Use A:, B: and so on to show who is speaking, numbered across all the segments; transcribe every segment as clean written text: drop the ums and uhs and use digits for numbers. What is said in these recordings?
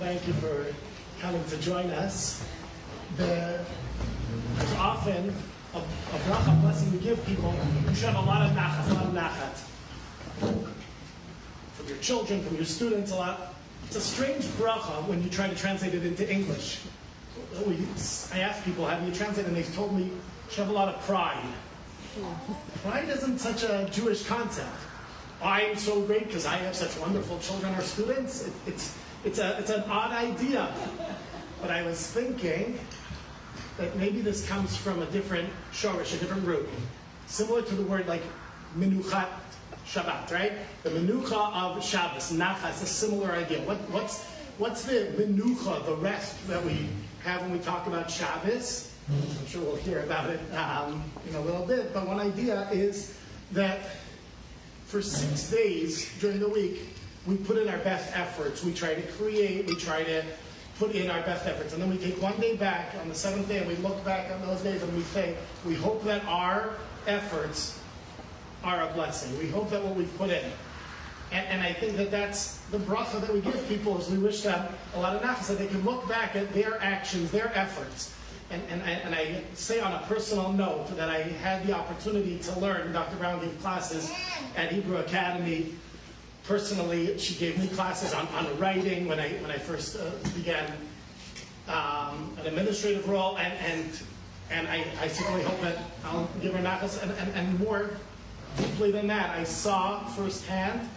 A: Thank you for coming to join us. There's often a bracha blessing we give people. You should have a lot of nachat. From your children, from your students, a lot. It's a strange bracha when you try to translate it into English. I asked people, how do you translate it? And they've told me, you should have a lot of pride. Pride isn't such a Jewish concept. I am so great because I have such wonderful children or students. It's an odd idea. But I was thinking that maybe this comes from a different shorish, a different root. Similar to the word like menuchat Shabbat, right? The menucha of Shabbos, nachas, a similar idea. What's the menucha, the rest that we have when we talk about Shabbos? I'm sure we'll hear about it in a little bit. But one idea is that for 6 days during the week, we put in our best efforts. We try to create, we try to put in our best efforts. And then we take one day back on the seventh day and we look back on those days and we say, we hope that our efforts are a blessing. We hope that what we've put in. And I think that that's the bracha that we give people is we wish them a lot of nachas, that they can look back at their actions, their efforts. And I say on a personal note that I had the opportunity to learn. Dr. Brown gave classes at Hebrew Academy. Personally, she gave me classes on writing when I first began an administrative role, and I certainly hope that I'll give her nachas. And more deeply than that, I saw firsthand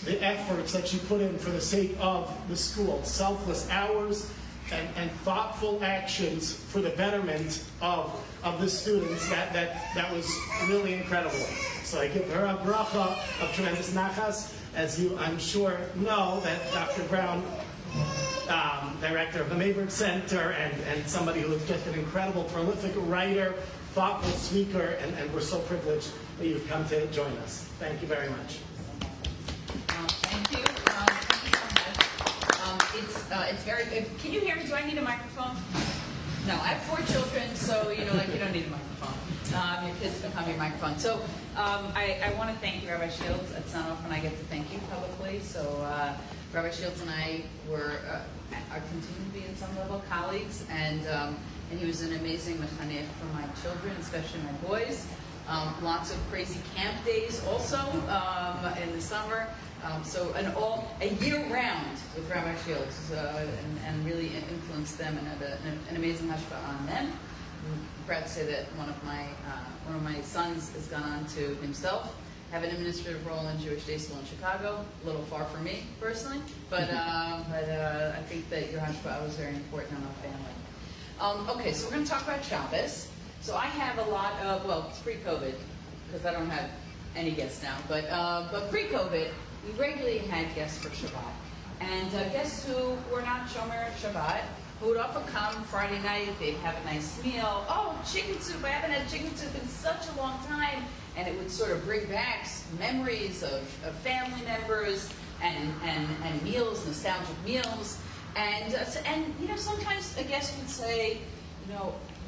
A: the efforts that she put in for the sake of the school, selfless hours and thoughtful actions for the betterment of the students. That was really incredible. So I give her a bracha of tremendous nachas. As you, I'm sure, know, that Dr. Brown, director of the Mayberg Center, and somebody who is just an incredible, prolific writer, thoughtful speaker, and we're so privileged that you've come to join us. Thank you very much.
B: Thank you. Thank you so much. It's very good. Can you hear me? Do I need a microphone? No, I have 4 children, so you don't need a microphone. Your kids become your microphone. So I want to thank you, Rabbi Shields. It's not often I get to thank you publicly. So Rabbi Shields and I are continuing to be in some level colleagues, and he was an amazing mechanech for my children, especially my boys. Lots of crazy camp days also in the summer. So a year round with Rabbi Shields, and really influenced them and had an amazing hashpah on them. I'm proud to say that one of my sons has gone on to himself have an administrative role in Jewish Day School in Chicago. A little far from me personally, but I think that your hashpah was very important in our family. Okay, so we're going to talk about Shabbos. So I have a lot of, it's pre-COVID, because I don't have any guests now, but pre-COVID, we regularly had guests for Shabbat. And guests who were not Shomer Shabbat, who would often come Friday night, they'd have a nice meal. Oh, chicken soup, I haven't had chicken soup in such a long time. And it would sort of bring back memories of family members and meals, nostalgic meals. And sometimes a guest would say, you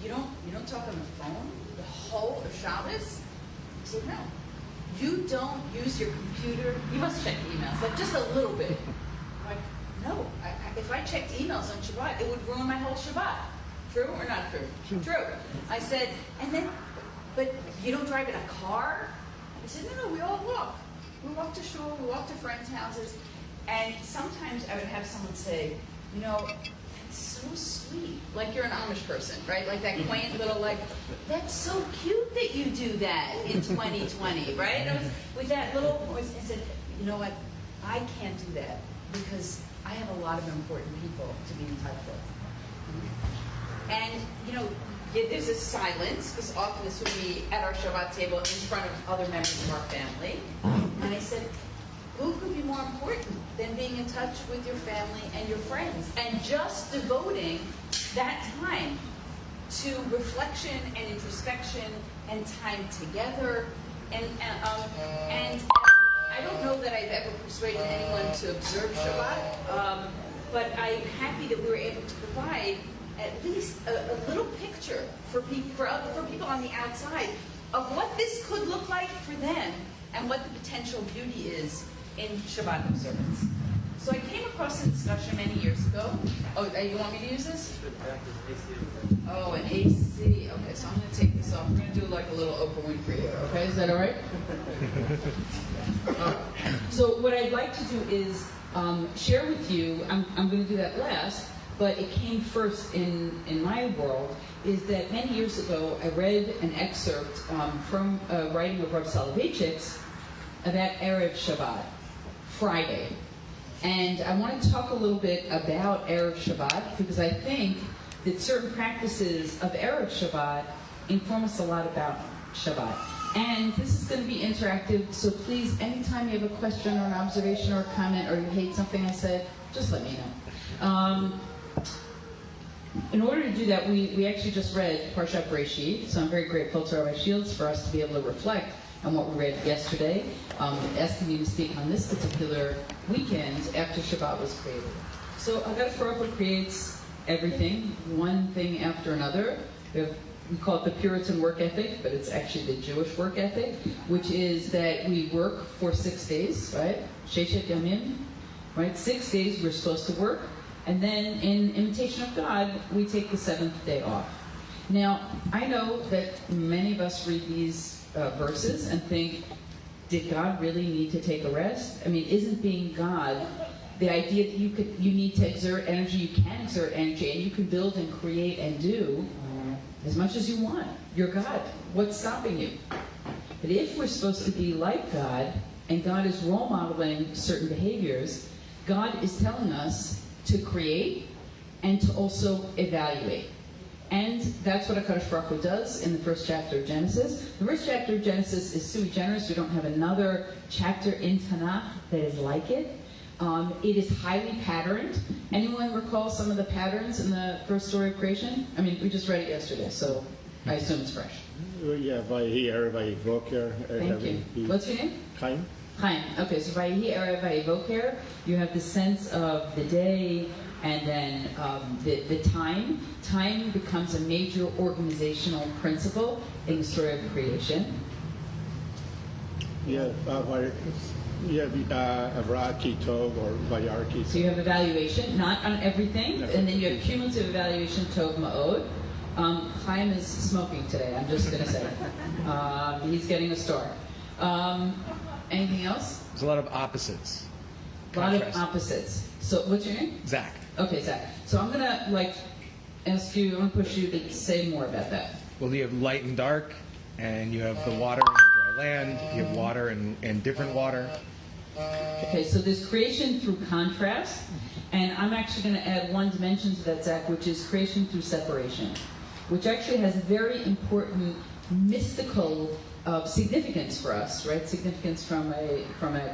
B: don't talk on the phone the whole of Shabbos? I said, no. You don't use your computer. You must check emails, like just a little bit. I'm like, no. If I checked emails on Shabbat, it would ruin my whole Shabbat. True or not true? True. I said, but you don't drive in a car? I said, no, we all walk. We walk to shul, we walk to friends' houses. And sometimes I would have someone say, that's so sweet. Like you're an Amish person, right? Like that quaint little, that's so cute that you do that in 2020, right? And I was with that little voice, I said, you know what? I can't do that because I have a lot of important people to be in touch with. And, there's a silence, because often this would be at our Shabbat table in front of other members of our family. And I said, who could be more important than being in touch with your family and your friends and just devoting that time to reflection and introspection and time together? And I don't know that I've ever persuaded anyone to observe Shabbat, but I'm happy that we were able to provide at least a little picture for people on the outside of what this could look like for them and what the potential beauty is in Shabbat observance. So I came across a discussion many years ago. Oh, you want me to use this? Oh, an AC. Okay, so I'm going to take this off. We're going to do like a little Oprah Winfrey here. Okay, is that all right? So what I'd like to do is share with you, I'm going to do that last, but it came first in my world, is that many years ago I read an excerpt from a writing of Rav Soloveitchik's about Erev Shabbat, Friday. And I want to talk a little bit about Erev Shabbat because I think that certain practices of Erev Shabbat inform us a lot about Shabbat. And this is going to be interactive, so please, anytime you have a question or an observation or a comment or you hate something I said, just let me know. In order to do that, we actually just read Parshat Bereshit, so I'm very grateful to Rabbi Shields for us to be able to reflect on what we read yesterday, asking me to speak on this particular weekend after Shabbat was created. So Hagadah Baruch Hu creates everything, one thing after another. We call it the Puritan work ethic, but it's actually the Jewish work ethic, which is that we work for 6 days, right? Sheshet Yamim, right? 6 days we're supposed to work, and then in imitation of God, we take the 7th day off. Now, I know that many of us read these verses and think, did God really need to take a rest? I mean, isn't being God the idea that you need to exert energy, you can exert energy, and you can build and create and do as much as you want. You're God. What's stopping you? But if we're supposed to be like God, and God is role modeling certain behaviors, God is telling us to create and to also evaluate. And that's what HaKadosh Baruch Hu does in the first chapter of Genesis. The first chapter of Genesis is sui generis. We don't have another chapter in Tanakh that is like it. It is highly patterned. Anyone recall some of the patterns in the first story of creation? I mean, we just read it yesterday, so I assume it's fresh.
C: Yeah, Vayihi Erev Vayivoker.
B: Thank you. What's your name?
C: Chaim.
B: Chaim. Okay, so Vayihi Erev Vayivoker, you have the sense of the day, and then the time. Time becomes a major organizational principle in the story of creation.
C: Yeah, Avra Kitov or Vayar Kitov.
B: So you have evaluation, not on everything, and then you have cumulative evaluation, Tov Ma'od. Chaim is smoking today, I'm just going to say. He's getting a star. Anything else?
D: There's a lot of opposites.
B: A lot of opposites. So what's your name?
D: Zach.
B: Okay, Zach. So I'm going to ask you, I'm going to push you to say more about that.
D: Well, you have light and dark, and you have the water and the dry land. You have water and different water.
B: Okay, so there's creation through contrast, and I'm actually going to add one dimension to that, Zach, which is creation through separation, which actually has a very important mystical significance for us, right? Significance from a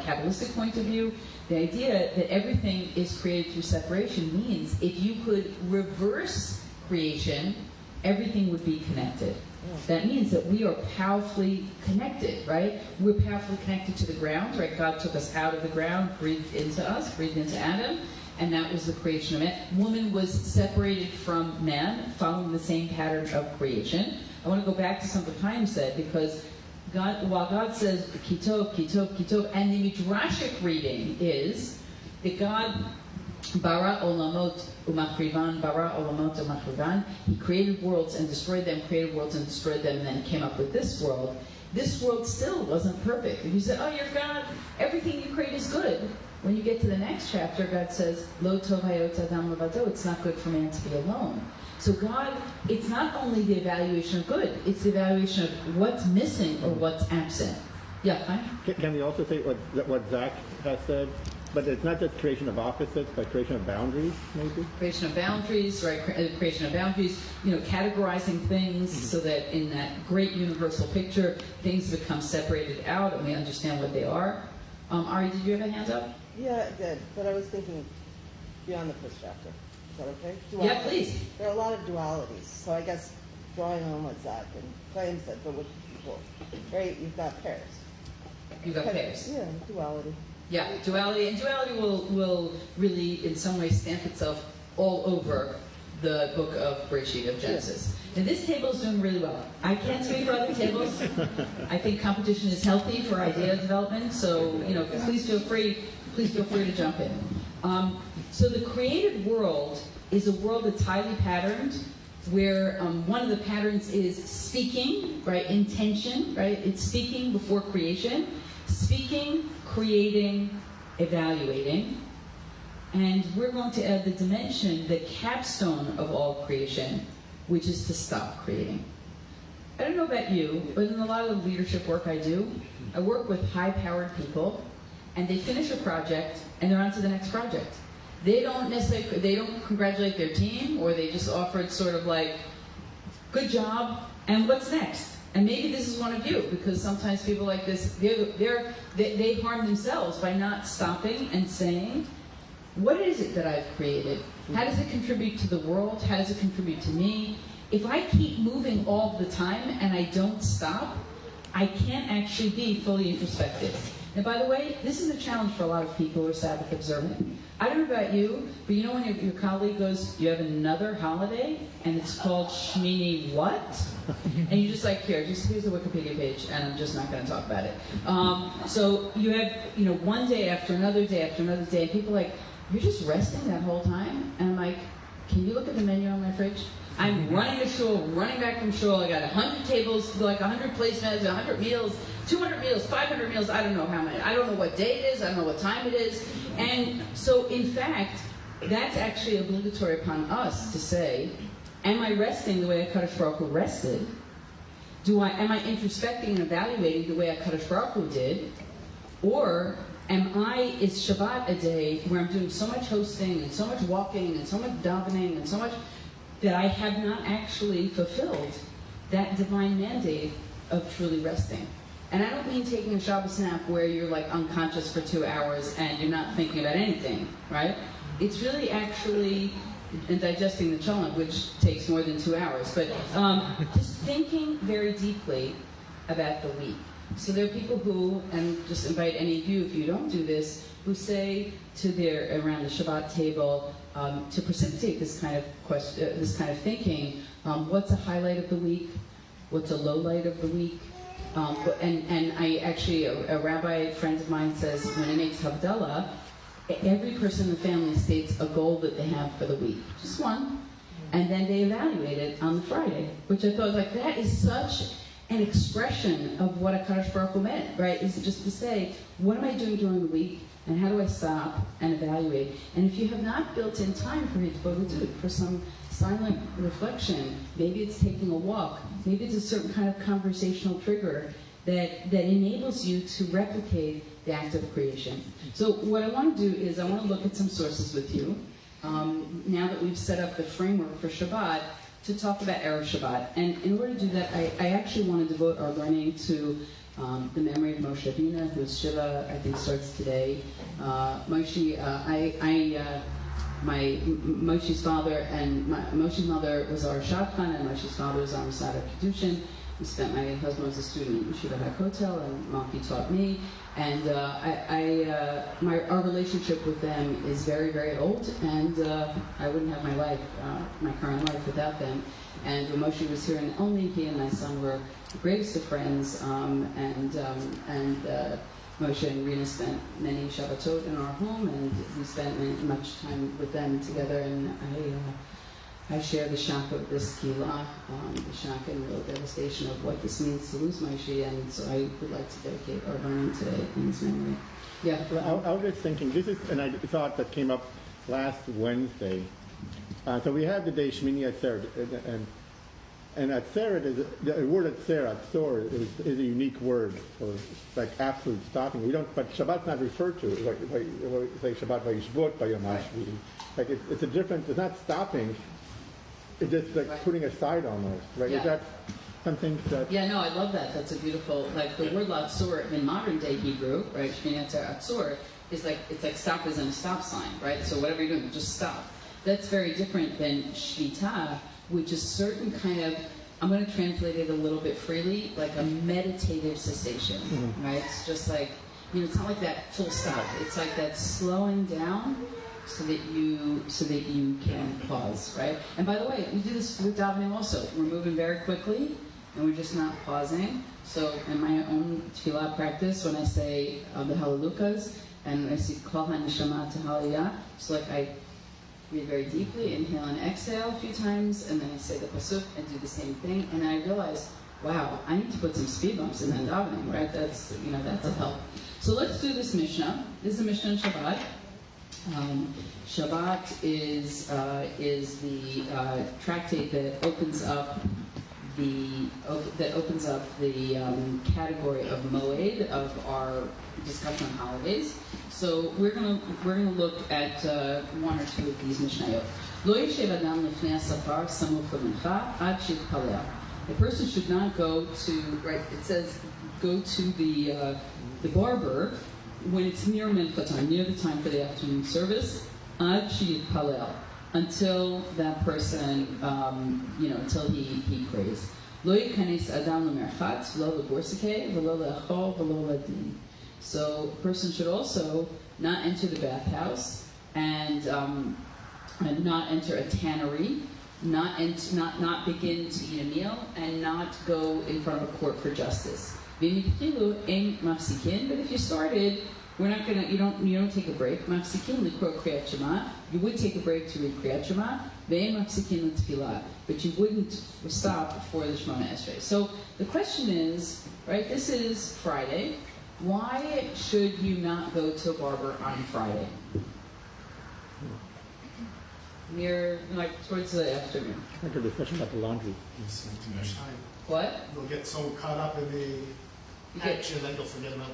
B: Kabbalistic point of view. The idea that everything is created through separation means if you could reverse creation, everything would be connected. That means that we are powerfully connected, right? We're powerfully connected to the ground, right? God took us out of the ground, breathed into us, breathed into Adam, and that was the creation of man. Woman was separated from man, following the same pattern of creation. I want to go back to something Chaim said, because while God says kitov, kitov, kitov, and the midrashic reading is that God bara olamot umachrivan, bara olamot umachrivan. He created worlds and destroyed them, created worlds and destroyed them, and then came up with this world. This world still wasn't perfect. If you said, oh, you're God, everything you create is good. When you get to the next chapter, God says, lo tov hayot adam levado, it's not good for man to be alone. So God, it's not only the evaluation of good, it's the evaluation of what's missing or what's absent. Yeah, hi?
C: Can we also say what Zach has said? But it's not just creation of opposites, but creation of boundaries, maybe?
B: Creation of boundaries, right? Creation of boundaries, categorizing things so that in that great universal picture, things become separated out and we understand what they are. Ari, did you have a hand up?
E: Yeah, I did, but I was thinking beyond the first chapter. Is that okay?
B: Yeah, please.
E: There are a lot of dualities, so I guess drawing on what Zach and Claim said, but with people, right? You've got pairs.
B: You've got pairs.
E: Yeah, duality.
B: Yeah, duality. And duality will really, in some way, stamp itself all over the book of Bereshit, of Genesis. Yeah. And this table is doing really well. I can't speak for other tables. I think competition is healthy for idea development, so please feel free to jump in. So the created world is a world that's highly patterned, where one of the patterns is speaking, right? Intention, right? It's speaking before creation. Speaking, creating, evaluating. And we're going to add the dimension, the capstone of all creation, which is to stop creating. I don't know about you, but in a lot of the leadership work I do, I work with high-powered people, and they finish a project, and they're on to the next project. They don't necessarily, they don't congratulate their team, or they just offer it sort of like, good job, and what's next? And maybe this is one of you, because sometimes people like this, they harm themselves by not stopping and saying, what is it that I've created? How does it contribute to the world? How does it contribute to me? If I keep moving all the time and I don't stop, I can't actually be fully introspective. And by the way, this is a challenge for a lot of people who are Sabbath observant. I don't know about you, but you know when your colleague goes, you have another holiday, and it's called Shmini what? And you just like, here's the Wikipedia page, and I'm just not going to talk about it. So you have, one day after another day after another day, and people are like, you're just resting that whole time? And I'm like, can you look at the menu on my fridge? I'm running to shul, running back from shul. I got 100 tables, like 100 placements, 100 meals, 200 meals, 500 meals. I don't know how many. I don't know what day it is. I don't know what time it is. And so, in fact, that's actually obligatory upon us to say, am I resting the way HaKadosh Baruch Hu rested? Am I introspecting and evaluating the way HaKadosh Baruch Hu did? Or is Shabbat a day where I'm doing so much hosting and so much walking and so much davening and so much that I have not actually fulfilled that divine mandate of truly resting? And I don't mean taking a Shabbos nap where you're like unconscious for 2 hours and you're not thinking about anything, right? It's really actually digesting the cholent, which takes more than 2 hours, but just thinking very deeply about the week. So there are people who, and just invite any of you if you don't do this, who say to around the Shabbat table, to precipitate this kind of question, this kind of thinking, what's a highlight of the week? What's a low light of the week? And I actually, a rabbi friend of mine says when he makes Havdalah, every person in the family states a goal that they have for the week, just one, and then they evaluate it on the Friday, which I thought was like, that is such an expression of what HaKadosh Baruch Hu meant, right? Is just to say, what am I doing during the week, and how do I stop and evaluate? And if you have not built in time for Hitbodedut, for some silent reflection, maybe it's taking a walk, maybe it's a certain kind of conversational trigger that enables you to replicate the act of creation. So what I want to do is I want to look at some sources with you, now that we've set up the framework for Shabbat, to talk about Erev Shabbat. And in order to do that, I actually want to devote our learning to the memory of Moshe Rabbeinu, whose Shiva, I think, starts today. Moshe's father and Moshe's mother was our Shadchan, and Moshe's father was our Masada Kedushin. My husband was a student at Yeshiva HaKotel, and Malki taught me. And our relationship with them is very, very old, and I wouldn't have my life, my current life, without them. And when Moshe was here in Olney, he and my son were the greatest of friends, and Moshe and Rena spent many Shabbatot in our home, and we spent much time with them together, and I share the shock of this kila, the shock and real devastation of what this means to lose Moshe, and so I would like to dedicate our learning today in his memory. Yeah.
C: Well, I was just thinking, this is an thought that came up last Wednesday. So we have the day Shmini Atzeret, and Atzeret, the word Atzeret, Atzor, is a unique word for like absolute stopping. We don't, but Shabbat's not referred to like Shabbat Vayishvot Bayom HaShvi'i. Like it's a different. It's not stopping. It's just like putting aside almost, right?
B: Yeah.
C: Is that something that...
B: Yeah, no, I love that. That's a beautiful, like the word Latzor in modern day Hebrew, right? Shmini Atzor is like, it's like stop as in a stop sign, right? So whatever you're doing, just stop. That's very different than Shvita, which is certain kind of, I'm going to translate it a little bit freely, like a meditative cessation, right? It's just like, it's not like that full stop. It's like that slowing down so that you can pause, right? And by the way, we do this with davening also. We're moving very quickly, and we're just not pausing. So in my own tefillah practice, when I say the Hallelujahs, and I see Kol HaNeshama Tahaliyah. So like I breathe very deeply, inhale and exhale a few times, and then I say the pasuk and do the same thing, and I realize, wow, I need to put some speed bumps in that davening, right? That's a help. So let's do this Mishnah. This is the Mishnah in Shabbat. Shabbat is the tractate that opens up the category of Moed, of our discussion on holidays. So we're gonna look at one or two of these Mishnayot. Lo yeshev adam lifnei safar samuch lemincha ad sheyitpalel. A person should not go to, right, it says go to the barber when it's near mincha time, near the time for the afternoon service, ad sheyitpalel, until that person, until he prays. Lo yikanes adam lemerchatz v'lo leborsikeh v'lo leachol v'lo ladin. So a person should also not enter the bathhouse and not enter a tannery, not begin to eat a meal, and not go in front of a court for justice. But if you started, you don't take a break. You would take a break to read Kriyat Shema, but you wouldn't stop for the Shemona Esrei. So the question is, right, this is Friday. Why should you not go to a barber on Friday? Near, towards the afternoon.
C: I heard a discussion about the laundry.
A: Spend too much time.
B: What?
A: You'll get so caught up in the action that you'll forget about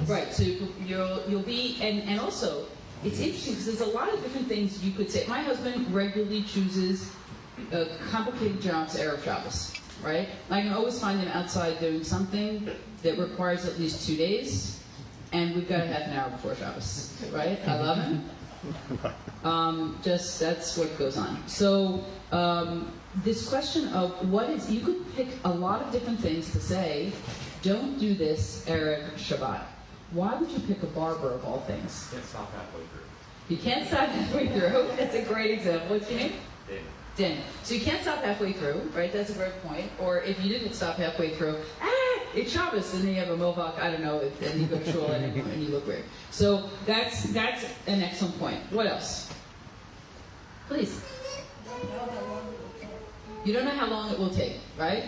A: the
B: Right, so you'll be, and also, it's interesting because there's a lot of different things you could say. My husband regularly chooses complicated jobs Erev Shabbos, right? I can always find him outside doing something that requires at least 2 days, and we've got a half an hour before Shabbos, right? I love him. That's what goes on. So this question of you could pick a lot of different things to say. Don't do this Erev Shabbat. Why would you pick a barber of all things?
F: Can't stop halfway through.
B: You can't stop halfway through. That's a great example. What's your name? Dan. So you can't stop halfway through, right? That's a great point. Or if you didn't stop halfway through, it's Shabbos, and then you have a mohawk, I don't know, and you go to shul and you look weird. So that's an excellent point. What else? Please. You don't know how long it will take, right?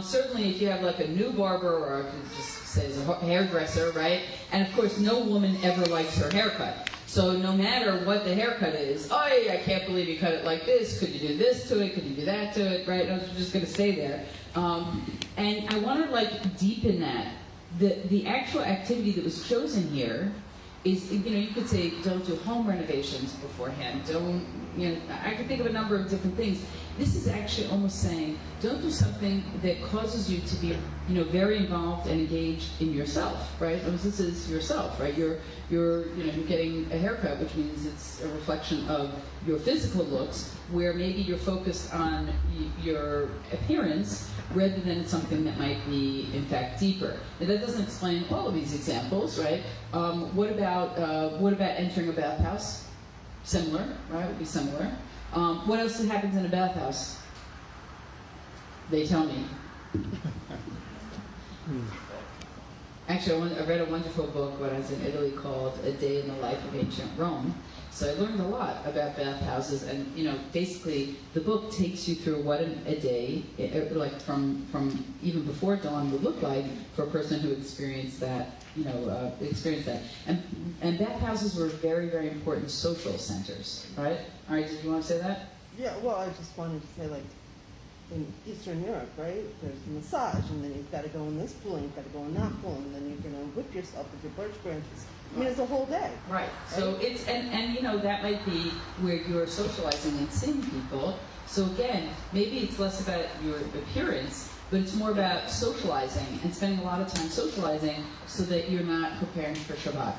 B: Certainly if you have like a new barber, or I could just say as a hairdresser, right? And of course no woman ever likes her haircut. So no matter what the haircut is, I can't believe you cut it like this, could you do this to it, could you do that to it, right? I'm just going to stay there. And I want to deepen that. The actual activity that was chosen here is, you could say don't do home renovations beforehand, I could think of a number of different things. This is actually almost saying, don't do something that causes you to be, very involved and engaged in yourself, right? Because this is yourself, right? You're getting a haircut, which means it's a reflection of your physical looks, where maybe you're focused on your appearance rather than something that might be, in fact, deeper. Now, that doesn't explain all of these examples, right? What about entering a bathhouse? Similar, right? Would be similar. What else happens in a bathhouse? They tell me. Actually, I read a wonderful book when I was in Italy called A Day in the Life of Ancient Rome. So I learned a lot about bathhouses, and basically the book takes you through what a day, from even before dawn, would look like for a person who experienced that. And bathhouses were very, very important social centers, right? All right, did you want to say that?
E: Yeah, well, I just wanted to say, in Eastern Europe, right, there's a massage, and then you've got to go in this pool, and you've got to go in that pool, and then you're going to whip yourself with your birch branches. I mean, it's a whole day.
B: Right. So it's, and that might be where you're socializing and seeing people. So again, maybe it's less about your appearance, but it's more about socializing and spending a lot of time socializing so that you're not preparing for Shabbat.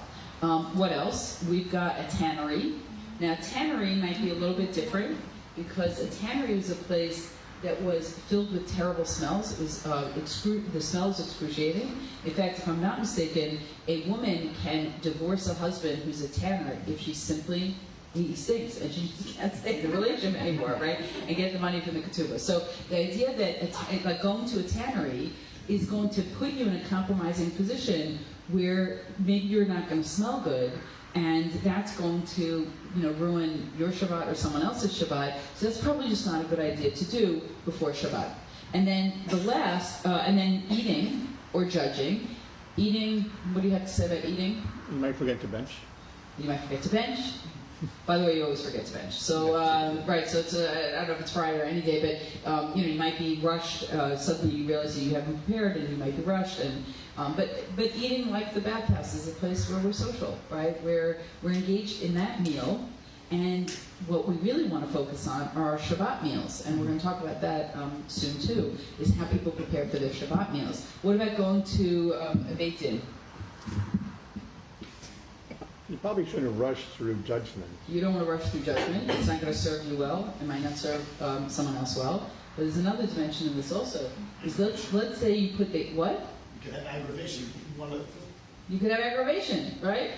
B: What else? We've got a tannery. Now, tannery might be a little bit different because a tannery was a place that was filled with terrible smells. It was the smell was excruciating. In fact, if I'm not mistaken, a woman can divorce a husband who's a tanner if he stinks, and she can't stay in the relationship anymore, right? And get the money from the ketubah. So the idea that going to a tannery is going to put you in a compromising position where maybe you're not going to smell good, and that's going to, ruin your Shabbat or someone else's Shabbat. So that's probably just not a good idea to do before Shabbat. And then and then eating or judging. Eating, what do you have to say about eating?
C: You might forget to bench.
B: You might forget to bench. By the way, you always forget to bench. So, right, so it's, I don't know if it's Friday or any day, but, you might be rushed. Suddenly you realize that you haven't prepared and you might be rushed. And but eating like the bathhouse is a place where we're social, right? Where we're engaged in that meal. And what we really want to focus on are our Shabbat meals. And we're going to talk about that soon, too, is how people prepare for their Shabbat meals. What about going to a Beit Din?
C: You probably shouldn't rush through judgment.
B: You don't want to rush through judgment. It's not going to serve you well. It might not serve someone else well. But there's another dimension in this also. Is let's say you put the what?
A: You could have aggravation.
B: You could have aggravation, right?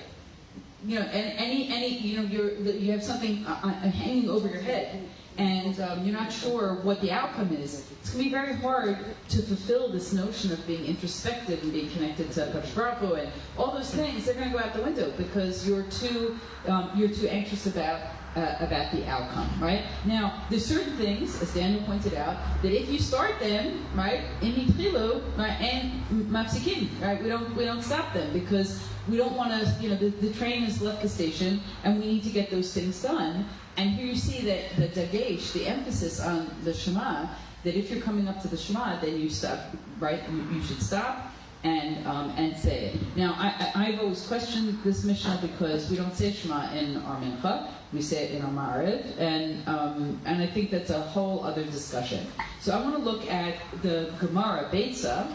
B: And any you have something hanging over your head, and you're not sure what the outcome is. It's going to be very hard to fulfill this notion of being introspective and being connected to Hakadosh Baruch Hu and all those things. They're going to go out the window because you're too anxious about the outcome, right? Now, there's certain things, as Daniel pointed out, that if you start them, right, in mitchilu, right, and mafsikim, right, we don't stop them because we don't want to, the train has left the station and we need to get those things done. And here you see that the dagesh, the emphasis on the Shema, that if you're coming up to the Shema, then you stop, right? You should stop and say it. Now, I've always questioned this Mishnah because we don't say Shema in our Mincha, we say it in our Ma'ariv, and I think that's a whole other discussion. So I want to look at the Gemara Beitza,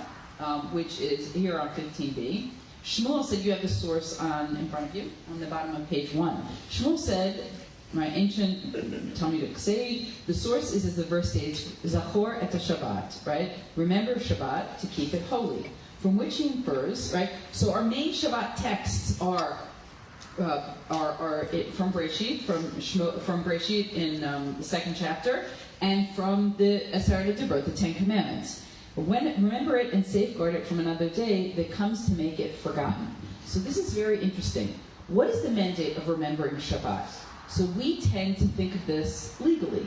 B: which is here on 15b. Shmuel said, you have the source in front of you, on the bottom of page 1. Shmuel said, my ancient Talmudic sage, the source is as the verse states, Zachor et Shabbat, right? Remember Shabbat to keep it holy. From which he infers, right? So our main Shabbat texts are from Breshit, from Breshit in the second chapter, and from the Aseret Debrot, the Ten Commandments. Remember it and safeguard it from another day that comes to make it forgotten. So this is very interesting. What is the mandate of remembering Shabbat? So we tend to think of this legally.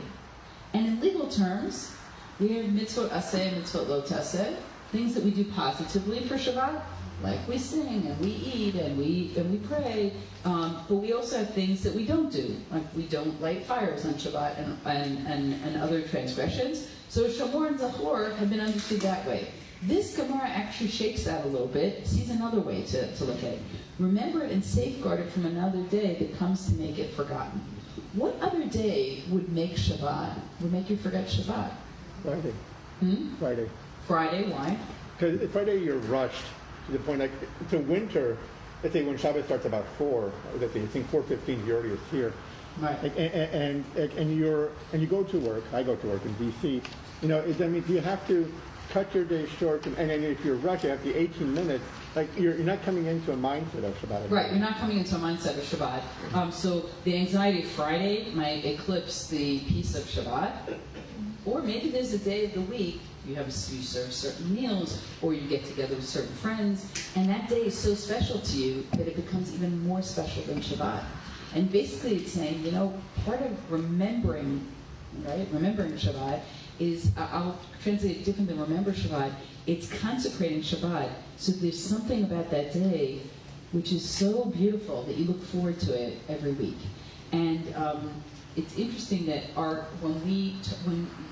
B: And in legal terms, we have mitzvot aseh and mitzvot lo taseh, things that we do positively for Shabbat, like we sing and we eat and we pray. But we also have things that we don't do, like we don't light fires on Shabbat and other transgressions. So Shamor and Zachor have been understood that way. This Gemara actually shakes that a little bit, sees another way to look at it. Remember it and safeguard it from another day that comes to make it forgotten. What other day would make you forget Shabbat?
C: Friday. Friday.
B: Friday, why?
C: Because Friday you're rushed to the point, like, it's a winter, let's say when Shabbat starts about 4, let's say, I think 4:15 the earliest here.
B: Right.
C: And you go to work, I go to work in DC, that means you have to cut your day short, and then if you're rushed, you have the 18 minutes, like you're not coming into a mindset of Shabbat.
B: Right, you're not coming into a mindset of Shabbat. So the anxiety of Friday might eclipse the peace of Shabbat. Or maybe there's a day of the week you serve certain meals, or you get together with certain friends, and that day is so special to you that it becomes even more special than Shabbat. And basically it's saying, part of remembering Shabbat is, I'll translate it different than remember Shabbat, it's consecrating Shabbat. So there's something about that day which is so beautiful that you look forward to it every week. And it's interesting that when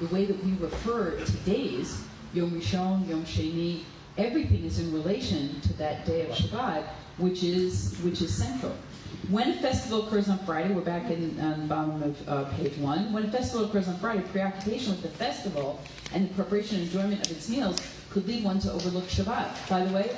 B: the way that we refer to days, Yom Rishon, Yom Sheni, everything is in relation to that day of Shabbat, which is central. When a festival occurs on Friday, we're back on the bottom of page 1. When a festival occurs on Friday, preoccupation with the festival and the preparation and enjoyment of its meals could lead one to overlook Shabbat. By the way,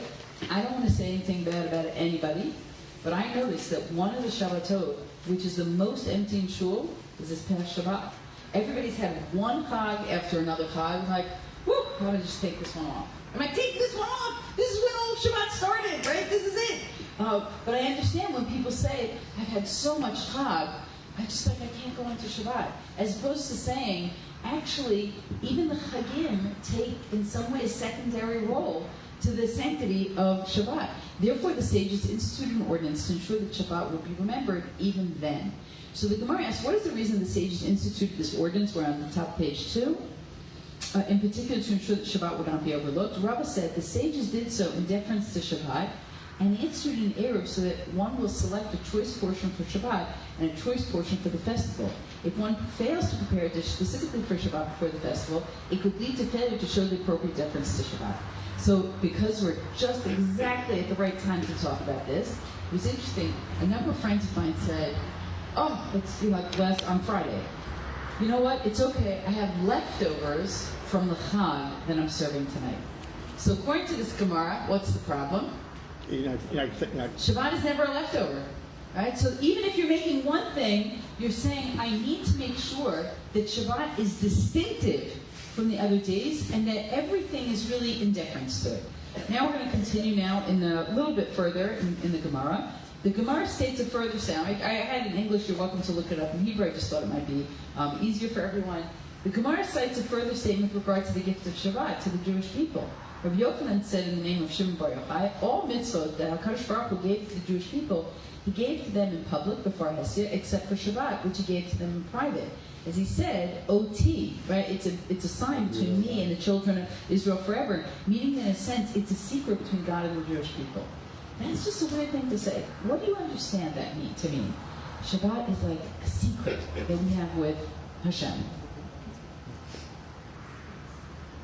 B: I don't want to say anything bad about anybody, but I noticed that one of the Shabbatot, which is the most empty in shul, is this past Shabbat. Everybody's had one chag after another chag. I'm like, whoop, I'm going to just take this one off. Am I taking this one off? This is when all of Shabbat started, right? This is it. But I understand when people say, I've had so much chag, I can't go into Shabbat. As opposed to saying, actually, even the chagim take in some way a secondary role to the sanctity of Shabbat. Therefore, the sages instituted an ordinance to ensure that Shabbat would be remembered even then. So the Gemara asks, what is the reason the sages instituted this ordinance? We're on the top of page 2. In particular, to ensure that Shabbat would not be overlooked. Rabbah said the sages did so in deference to Shabbat, and they instituted an Eruv so that one will select a choice portion for Shabbat and a choice portion for the festival. If one fails to prepare a dish specifically for Shabbat before the festival, it could lead to failure to show the appropriate deference to Shabbat. So because we're just exactly at the right time to talk about this, it was interesting. A number of friends of mine said, oh, it's like on Friday. You know what? It's okay. I have leftovers from the Chag that I'm serving tonight. So according to this Gemara, what's the problem? Shabbat is never a leftover. Right? So even if you're making one thing, you're saying, I need to make sure that Shabbat is distinctive from the other days and that everything is really in deference to it. Now we're going to continue now in a little bit further in the Gemara. The Gemara states a further sound. I had it in English, you're welcome to look it up in Hebrew. I just thought it might be easier for everyone. The Gemara cites a further statement with regard to the gift of Shabbat to the Jewish people. Rabbi Yochanan said in the name of Shimon Bar Yochai, all mitzvot that HaKadosh Baruch Hu gave to the Jewish people, he gave to them in public before Hesed, except for Shabbat, which he gave to them in private. As he said, OT, right? It's a sign between me and the children of Israel forever, meaning that in a sense, it's a secret between God and the Jewish people. That's just a weird thing to say. What do you understand that to mean? Shabbat is like a secret that we have with Hashem.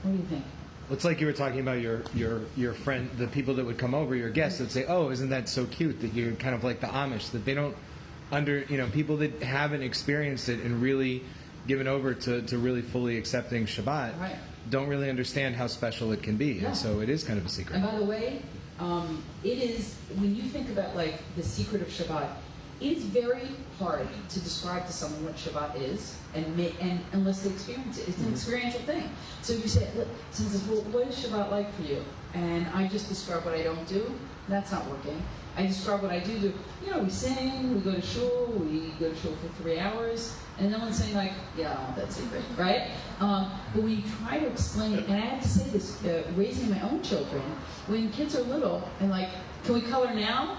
B: What do you think?
D: It's like you were talking about your friend, the people that would come over, your guests, that say, "Oh, isn't that so cute?" That you're kind of like the Amish, that they don't people that haven't experienced it and really given over to really fully accepting Shabbat,
B: Right.
D: don't really understand how special it can be,
B: Yeah.
D: and so it is kind of a secret.
B: And by the way, it is, when you think about like the secret of Shabbat, it's very hard to describe to someone what Shabbat is, and unless they experience it. It's an experiential thing. So if you say, look, someone says, well, what is Shabbat like for you? And I just describe what I don't do, that's not working. I describe what I do. We sing, we go to shul, for 3 hours, and no one's saying like, yeah, that's secret, right? But when you try to explain it, and I have to say this, raising my own children, when kids are little, and like, can we color now?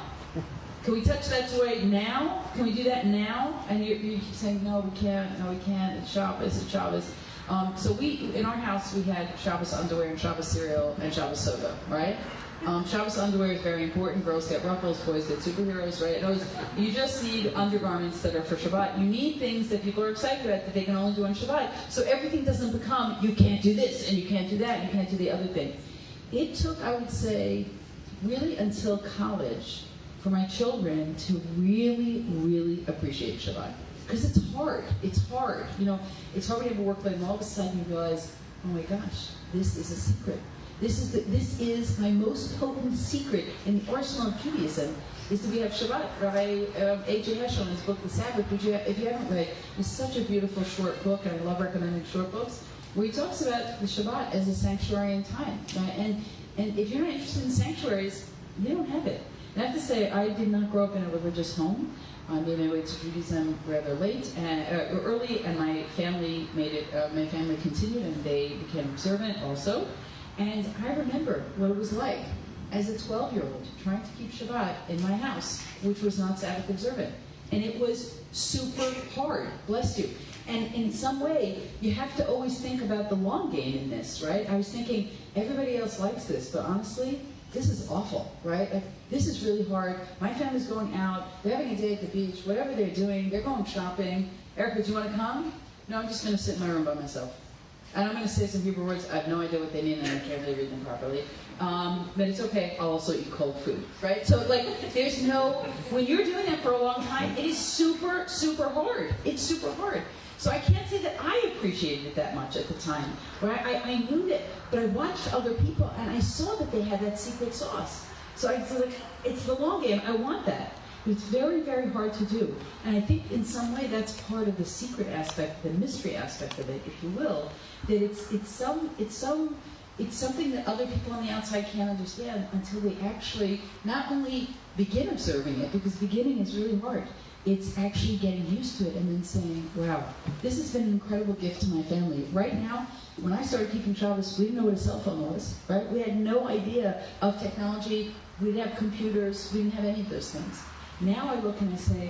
B: Can we touch that toy now? Can we do that now? And you keep saying, no, we can't, it's Shabbos, so in our house, we had Shabbos underwear and Shabbos cereal and Shabbos soda, right? Shabbos underwear is very important. Girls get ruffles, boys get superheroes, right? You just need undergarments that are for Shabbat. You need things that people are excited about that they can only do on Shabbat. So everything doesn't become, you can't do this, and you can't do that, and you can't do the other thing. It took, I would say, really until college for my children to really, really appreciate Shabbat. Because it's hard. It's hard. It's hard when you have a work life, and all of a sudden you realize, oh my gosh, this is a secret. This is my most potent secret in the arsenal of Judaism, is that we have Shabbat. Rabbi A.J. Heschel in his book, The Sabbath, if you haven't read, it's such a beautiful short book, and I love recommending short books, where he talks about the Shabbat as a sanctuary in time. Right? And if you're not interested in sanctuaries, you don't have it. And I have to say, I did not grow up in a religious home. I made my way to Judaism rather late, early, and my family made it. My family continued, and they became observant also. And I remember what it was like as a 12-year-old trying to keep Shabbat in my house, which was not Sabbath observant. And it was super hard, bless you. And in some way, you have to always think about the long game in this, right? I was thinking, everybody else likes this, but honestly, this is awful, right? Like, this is really hard. My family's going out, they're having a day at the beach, whatever they're doing, they're going shopping. Erica, do you want to come? No, I'm just going to sit in my room by myself. And I'm going to say some Hebrew words. I have no idea what they mean, and I can't really read them properly. But it's okay. I'll also eat cold food, right? So, there's when you're doing that for a long time, it is super, super hard. It's super hard. So I can't say that I appreciated it that much at the time. Right? I knew that, but I watched other people, and I saw that they had that secret sauce. So I was like, it's the long game. I want that. It's very, very hard to do. And I think in some way that's part of the secret aspect, the mystery aspect of it, if you will, that it's something that other people on the outside can't understand until they actually not only begin observing it, because beginning is really hard,
F: It's actually getting used to it and then saying, wow, this has been an incredible gift to my family. Right now, when I started keeping Shabbos, we didn't know what a cell phone was, right? We had no idea of technology. We didn't have computers. We didn't have any of those things. Now I look and I say,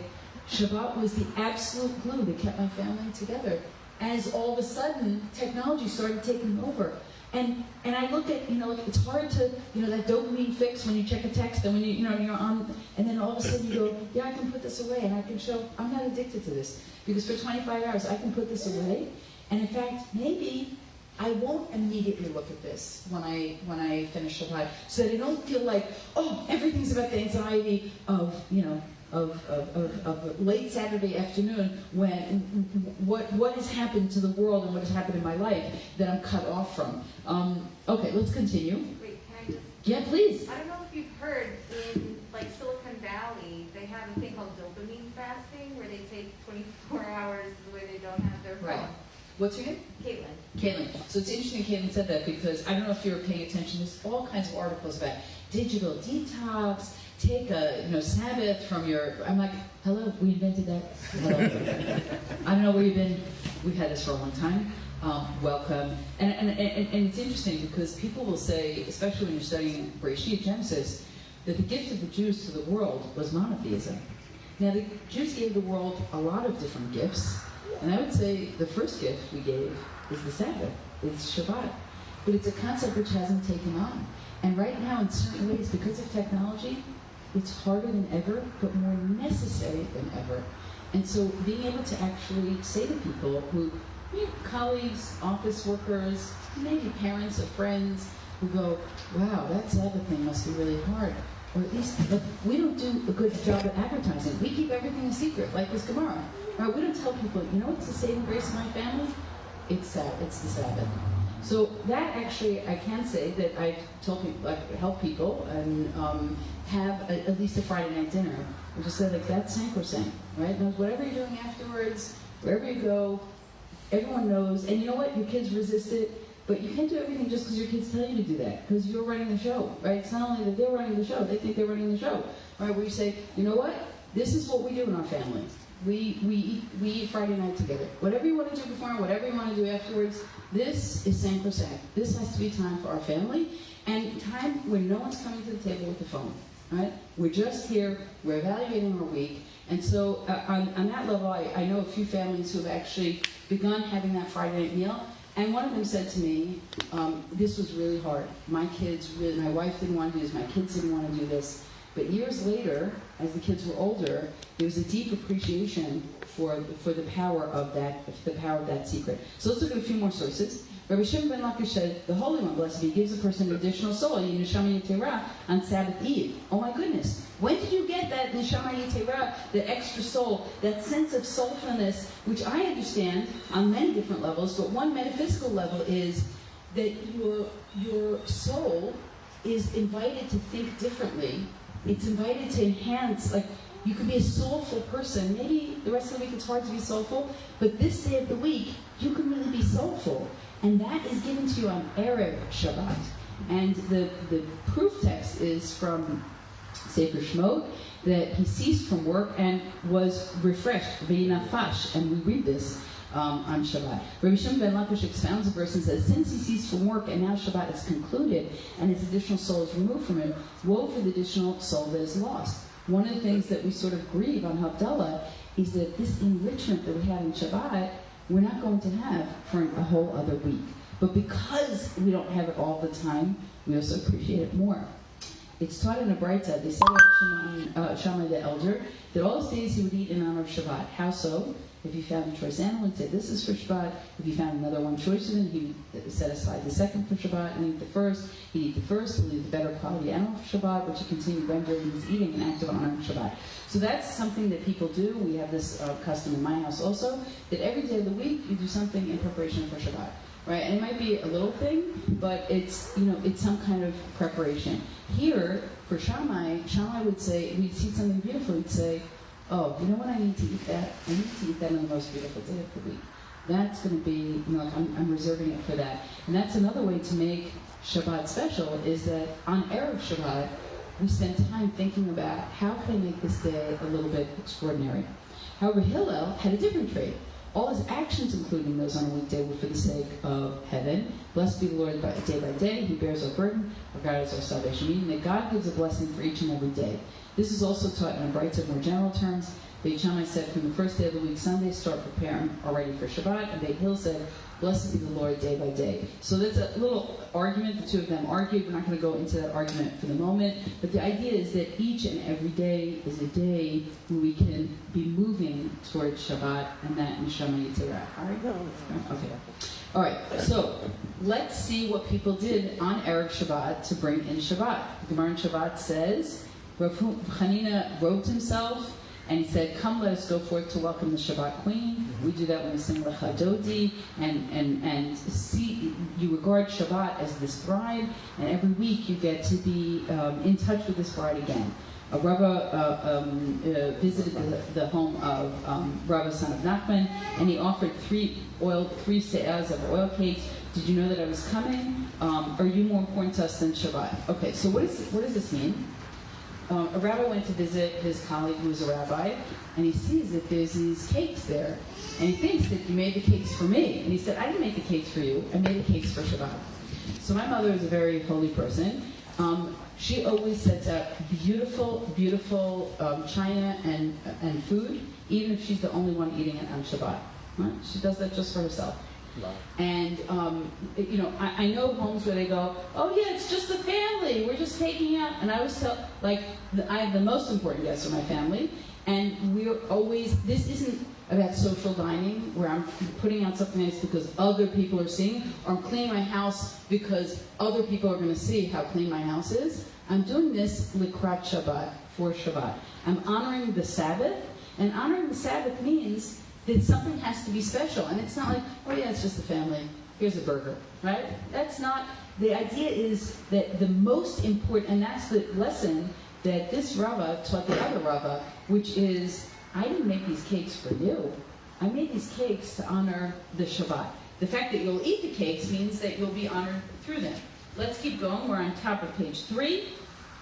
F: Shabbat was the absolute glue that kept my family together. As all of a sudden, technology started taking over. And I look at, it's hard to, that dopamine fix when you check a text and when you're on, and then all of a sudden you go, yeah, I can put this away and I can show, I'm not addicted to this. Because for 25 hours I can put this away. And in fact, maybe I won't immediately look at this when I finish Shabbat, so that I don't feel like, oh, everything's about the anxiety of late Saturday afternoon when what has happened to the world and what has happened in my life that I'm cut off from. Okay, let's continue.
G: Wait, can I just?
F: Yeah, please.
G: I don't know if you've heard, in like Silicon Valley, they have a thing called dopamine fasting, where they take 24 hours where they don't have their phone.
F: Right. What's your name? Caitlin. So it's interesting Caitlin said that, because I don't know if you were paying attention. There's all kinds of articles about digital detox. Take a Sabbath from your. I'm like, hello, we invented that. Hello. I don't know where you've been. We've had this for a long time. Welcome. And it's interesting because people will say, especially when you're studying Bereshit Genesis, that the gift of the Jews to the world was monotheism. Now the Jews gave the world a lot of different gifts, and I would say the first gift we gave is the Sabbath. It's Shabbat. But it's a concept which hasn't taken on. And right now, in certain ways, because of technology, it's harder than ever, but more necessary than ever. And so being able to actually say to people who, colleagues, office workers, maybe parents or friends, who go, wow, that Sabbath thing must be really hard. Or at least, look, we don't do a good job at advertising. We keep everything a secret, like this Gemara. Right? We don't tell people, what's the saving grace of my family? It's the Sabbath. So that actually, I can say that I've told people, I've helped people and have at least a Friday night dinner, which is said, like, that's sacrosanct, right? Knows whatever you're doing afterwards, wherever you go, everyone knows. And you know what? Your kids resist it, but you can't do everything just because your kids tell you to do that, because you're running the show, right? It's not only that they're running the show, they think they're running the show, right? Where you say, you know what? This is what we do in our family. We eat Friday night together. Whatever you want to do before, whatever you want to do afterwards, this is sacrosanct. This has to be time for our family, and time when no one's coming to the table with the phone, right? We're just here, we're evaluating our week, and so on that level, I know a few families who have actually begun having that Friday night meal, and one of them said to me, this was really hard. My wife didn't want to do this, my kids didn't want to do this. But years later, as the kids were older, there was a deep appreciation for the power of that secret. So let's look at a few more sources. Rabbi Shimon ben Lakish said, the Holy One, blessed be, gives a person an additional soul, Neshama Yetera, on Sabbath Eve. Oh my goodness. When did you get that Neshama Yetera, that extra soul, that sense of soulfulness, which I understand on many different levels, but one metaphysical level is that your soul is invited to think differently. It's invited to enhance, like, you could be a soulful person. Maybe the rest of the week it's hard to be soulful, but this day of the week, you can really be soulful. And that is given to you on Erev Shabbat. And the proof text is from Sefer Shemot, that he ceased from work and was refreshed, v'inafash, and we read this on Shabbat. Rabbi Shimon ben Lakish expounds the verse and says, since he ceased from work and now Shabbat is concluded and his additional soul is removed from him, woe for the additional soul that is lost. One of the things that we sort of grieve on Havdalah is that this enrichment that we have in Shabbat, we're not going to have for a whole other week. But because we don't have it all the time, we also appreciate it more. It's taught in a Braita, they said of Shammai the elder, that all his days he would eat in honor of Shabbat. How so? If he found a choice animal, he'd say, this is for Shabbat. If he found another one choicer than he would set aside the second for Shabbat and eat the first. He'd eat the first, he'd leave the better quality animal for Shabbat, which he continued rendering his eating an act of honor of Shabbat. So that's something that people do. We have this custom in my house also, that every day of the week you do something in preparation for Shabbat. Right? And it might be a little thing, but it's some kind of preparation. Here, for Shammai would say, we'd see something beautiful, he'd say, oh, you know what, I need to eat that? I need to eat that on the most beautiful day of the week. That's going to be, I'm reserving it for that. And that's another way to make Shabbat special, is that on Erev Shabbat, we spend time thinking about how can I make this day a little bit extraordinary. However, Hillel had a different trait. All his actions, including those on a weekday, were for the sake of heaven. Blessed be the Lord day by day. He bears our burden. Our God is our salvation. Meaning that God gives a blessing for each and every day. This is also taught in a brighter, more general terms. Beit Shammai said, from the first day of the week, Sunday, start preparing already for Shabbat. And Beit Hill said, blessed be the Lord day by day. So that's a little argument. The two of them argued. We're not going to go into that argument for the moment. But the idea is that each and every day is a day where we can be moving towards Shabbat and that Neshama Yitzhak. All right? Okay. All right. So let's see what people did on Erev Shabbat to bring in Shabbat. The Gemara in Shabbat says, Rav Chanina robed himself, and he said, come, let us go forth to welcome the Shabbat Queen. We do that when we sing Lecha Dodi, and see, you regard Shabbat as this bride, and every week you get to be in touch with this bride again. Rabba visited the home of Rabba, son of Nachman, and he offered three se'ahs of oil cakes. Did you know that I was coming? Are you more important to us than Shabbat? Okay, so what does this mean? A rabbi went to visit his colleague who was a rabbi, and he sees that there's these cakes there. And he thinks that you made the cakes for me. And he said, I didn't make the cakes for you. I made the cakes for Shabbat. So my mother is a very holy person. She always sets out beautiful, beautiful china and food, even if she's the only one eating it on Shabbat. Right? She does that just for herself.
C: Wow.
F: And, I know homes where they go, oh yeah, it's just the family, we're just taking out, and I always tell, I have the most important guests in my family, and we're always, this isn't about social dining, where I'm putting out something nice because other people are seeing, or I'm cleaning my house because other people are going to see how clean my house is. I'm doing this likrat Shabbat, for Shabbat. I'm honoring the Sabbath, and honoring the Sabbath means that something has to be special. And it's not like, oh yeah, it's just the family. Here's a burger, right? That's not, the idea is that the most important, and that's the lesson that this Rabbah taught the other Rabbah, which is, I didn't make these cakes for you. I made these cakes to honor the Shabbat. The fact that you'll eat the cakes means that you'll be honored through them. Let's keep going. We're on top of page 3.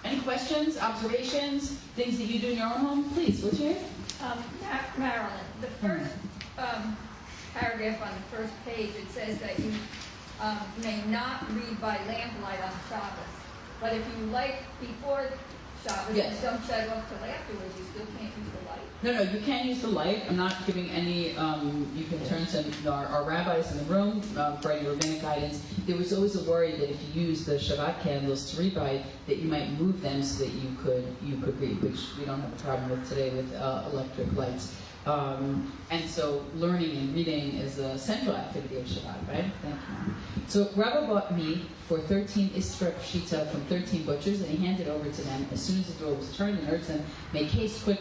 F: Any questions, observations, things that you do in your own home? Please, what's your name?
H: Marilyn, the first paragraph on the first page, it says that you may not read by lamplight on Shabbos. But if you like before Shabbos,
F: Yes.
H: and don't shut it off till afterwards, you still can't use the light.
F: No, you can use the light. I'm not giving any, you can turn to our rabbis in the room for any rabbinic guidance. There was always a worry that if you use the Shabbat candles to read by, that you might move them so that you could read, which we don't have a problem with today with electric lights. And so learning and reading is a central activity of Shabbat, right? Thank you. So Rabbi bought meat for 13 istra pshita from 13 butchers, and he handed over to them as soon as the door was turned and urged them, make haste quick,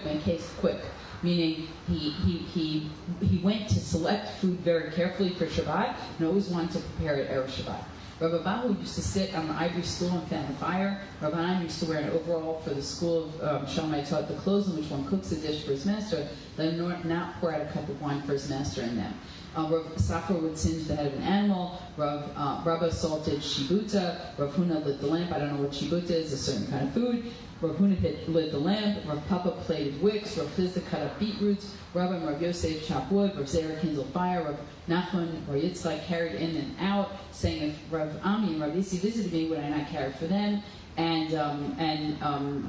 F: meaning he went to select food very carefully for Shabbat and always wanted to prepare it Erev Shabbat. Rabbi Bahu used to sit on an ivory stool and fan the fire. Rabbi Hanan used to wear an overall for the school of Shammai taught the clothes in which one cooks a dish for his master, then not pour out a cup of wine for his master in them. Rav Safra would singe the head of an animal. Rabba salted shibuta. Rav Huna lit the lamp. I don't know what shibuta is, a certain kind of food. Rav Huna lit the lamp. Rav Papa plated wicks. Rav Chizda cut up beetroots. Rabba and Rav Yosef chopped wood. Rav Zera kindled fire. Rav Nachman or Yitzchak carried in and out, saying, if Rav Ami and Rav Yisi visited me, would I not carry for them? And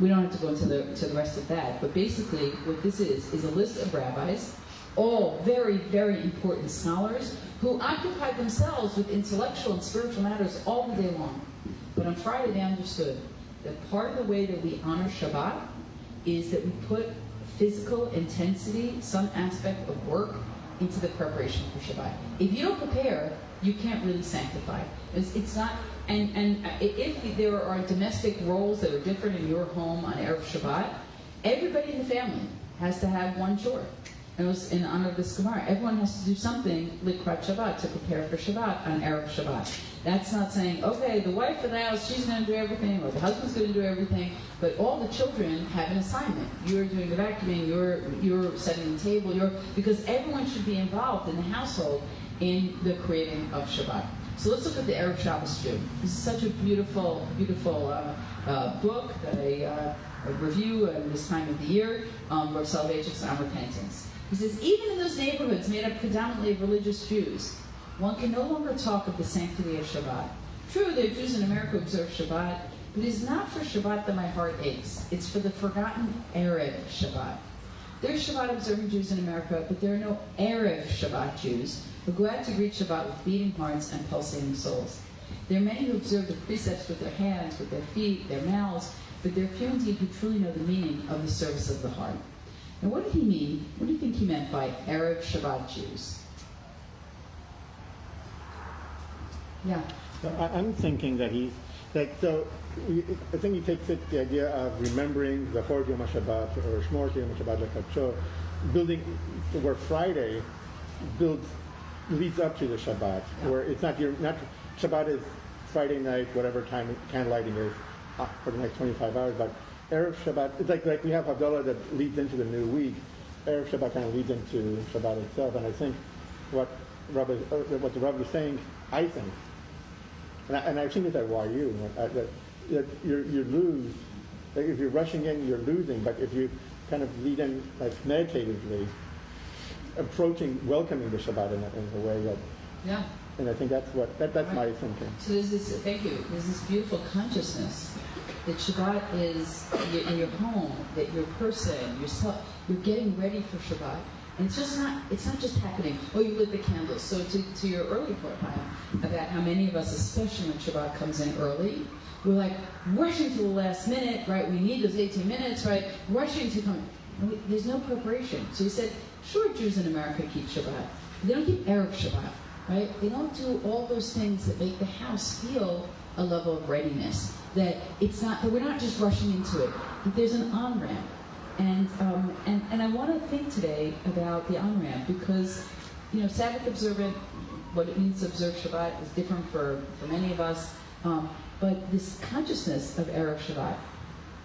F: we don't have to go into the rest of that. But basically, what this is a list of rabbis, all very, very important scholars who occupied themselves with intellectual and spiritual matters all the day long. But on Friday, they understood that part of the way that we honor Shabbat is that we put physical intensity, some aspect of work, into the preparation for Shabbat. If you don't prepare, you can't really sanctify. It's not, and if there are domestic roles that are different in your home on Erev Shabbat, everybody in the family has to have one chore. And it was in honor of this Gemara. Everyone has to do something likrat Shabbat to prepare for Shabbat on Erev Shabbat. That's not saying, okay, the wife of the house, she's going to do everything, or the husband's going to do everything, but all the children have an assignment. You're doing the vacuuming, you're setting the table, because everyone should be involved in the household in the creating of Shabbat. So let's look at the Erev Shabbos Jew. This is such a beautiful, beautiful book that I review at this time of the year, Rav Soloveitchik's On Repentance. He says, even in those neighborhoods made up predominantly of religious Jews, one can no longer talk of the sanctity of Shabbat. True, there are Jews in America who observe Shabbat, but it is not for Shabbat that my heart aches. It's for the forgotten Erev Shabbat. There are Shabbat observing Jews in America, but there are no Erev Shabbat Jews who go out to greet Shabbat with beating hearts and pulsating souls. There are many who observe the precepts with their hands, with their feet, their mouths, but there are few indeed who truly know the meaning of the service of the heart. And what did he mean? What do you think he meant by Erev Shabbat Jews? Yeah.
C: So I'm thinking that I think he takes it the idea of remembering the Chorot Yom HaShabbat or Shmor Yom HaShabbat Lekadsho, building where Friday leads up to the Shabbat, where it's not Shabbat is Friday night, whatever time candlelighting is for the next 25 hours, but Erev Shabbat, it's like we have Havdalah that leads into the new week. Erev Shabbat kind of leads into Shabbat itself, and I think what the Rabbi is saying, I think, and I've seen this at YU, that you lose. Like if you're rushing in, you're losing. But if you kind of lead in like meditatively, welcoming the Shabbat in a way that.
F: Yeah.
C: And I think that's my thinking.
F: So there's this. Thank you. There's this beautiful consciousness that Shabbat is in your home, that your person, yourself, you're getting ready for Shabbat. And it's not just happening, oh, you lit the candles. So to your early point, Chaim, about how many of us, especially when Shabbat comes in early, we're like rushing to the last minute, right? We need those 18 minutes, right? Rushing to come. There's no preparation. So he said, sure, Jews in America keep Shabbat, but they don't keep Erev Shabbat, right? They don't do all those things that make the house feel a level of readiness. That we're not just rushing into it. That there's an on-ramp. And I want to think today about the on-ramp because, Sabbath observant, what it means to observe Shabbat is different for many of us. But this consciousness of Erev Shabbat,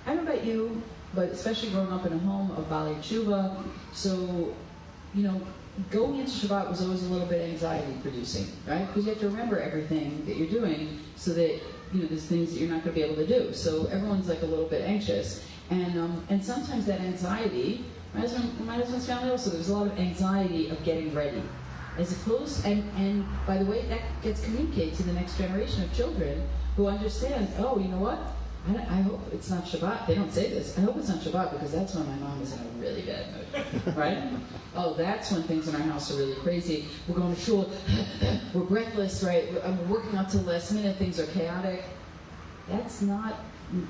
F: I don't know about you, but especially growing up in a home of Baalei Tshuva, so, going into Shabbat was always a little bit anxiety-producing, right? Because you have to remember everything that you're doing so that, there's things that you're not going to be able to do. So everyone's like a little bit anxious. And sometimes that anxiety, my husband's family also, there's a lot of anxiety of getting ready. As opposed, and by the way, that gets communicated to the next generation of children who understand, oh, you know what? I hope it's not Shabbat. They don't say this. I hope it's not Shabbat because that's when my mom is in a really bad mood, right? Oh, that's when things in our house are really crazy. We're going to shul, we're breathless, right? We're working up to the last minute, things are chaotic. That's not,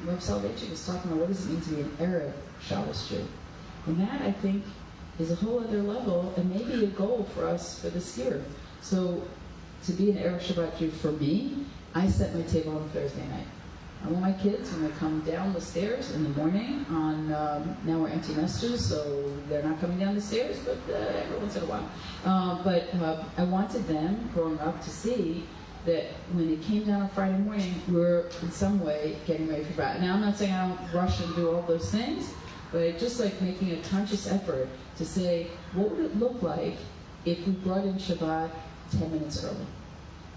F: Rav Soloveitchik was talking about what does it mean to be an Erev Shabbos Jew. And that, I think, is a whole other level and maybe a goal for us for this year. So, to be an Erev Shabbat Jew for me, I set my table on Thursday night. I want my kids, when they come down the stairs in the morning now we're empty nesters, so they're not coming down the stairs, but every once in a while. But I wanted them, growing up, to see that when it came down on Friday morning, we're in some way getting ready for Shabbat. Now, I'm not saying I don't rush and do all those things, but I just like making a conscious effort to say, what would it look like if we brought in Shabbat 10 minutes early?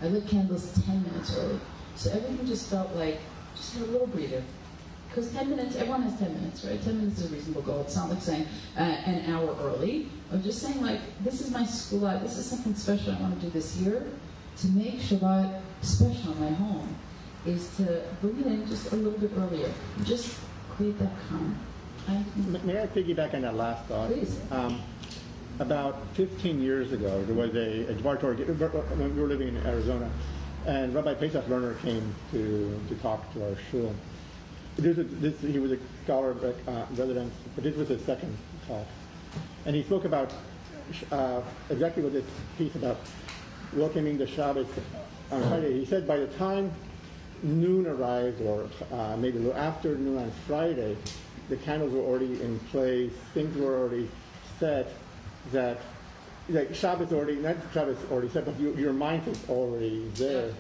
F: I lit candles 10 minutes early. So everything just felt like, just had a little breather. Because 10 minutes, everyone has 10 minutes, right? 10 minutes is a reasonable goal. It's not like saying an hour early. I'm just saying like, this is my school life. This is something special I want to do this year. To make Shabbat special in my home is to bring it in just a little bit earlier. Just create that calm.
C: May I piggyback on that last thought?
F: Please.
C: About 15 years ago, there was a Dvar Torah, when we were living in Arizona, and Rabbi Pesach Lerner came to talk to our shul. He was a scholar resident, but this was his second talk. And he spoke about exactly what this piece about welcoming the Shabbat on Friday. He said by the time noon arrived, or maybe a little after noon on Friday, the candles were already in place, things were already set, that Shabbat's already, not Shabbat's already set, but your mind is already there.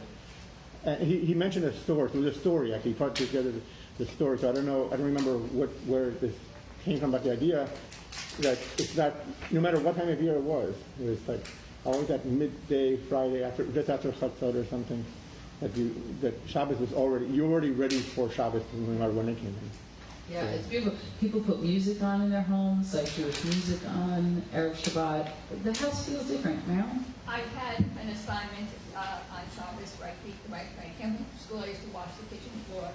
C: And he mentioned a source. It was a story, actually. He put together the story. So I don't remember where this came from, but the idea that it's not, no matter what time of year it was like always at midday Friday, just after Chatzot or something, that Shabbos was you're already ready for Shabbos no matter when it came in.
F: Yeah, it's beautiful. People put music on in their homes, like Jewish music on Erev Shabbat. The house feels different, Marilyn?
H: I had an assignment on Shabbos right when I came from school. I used to wash the kitchen floor.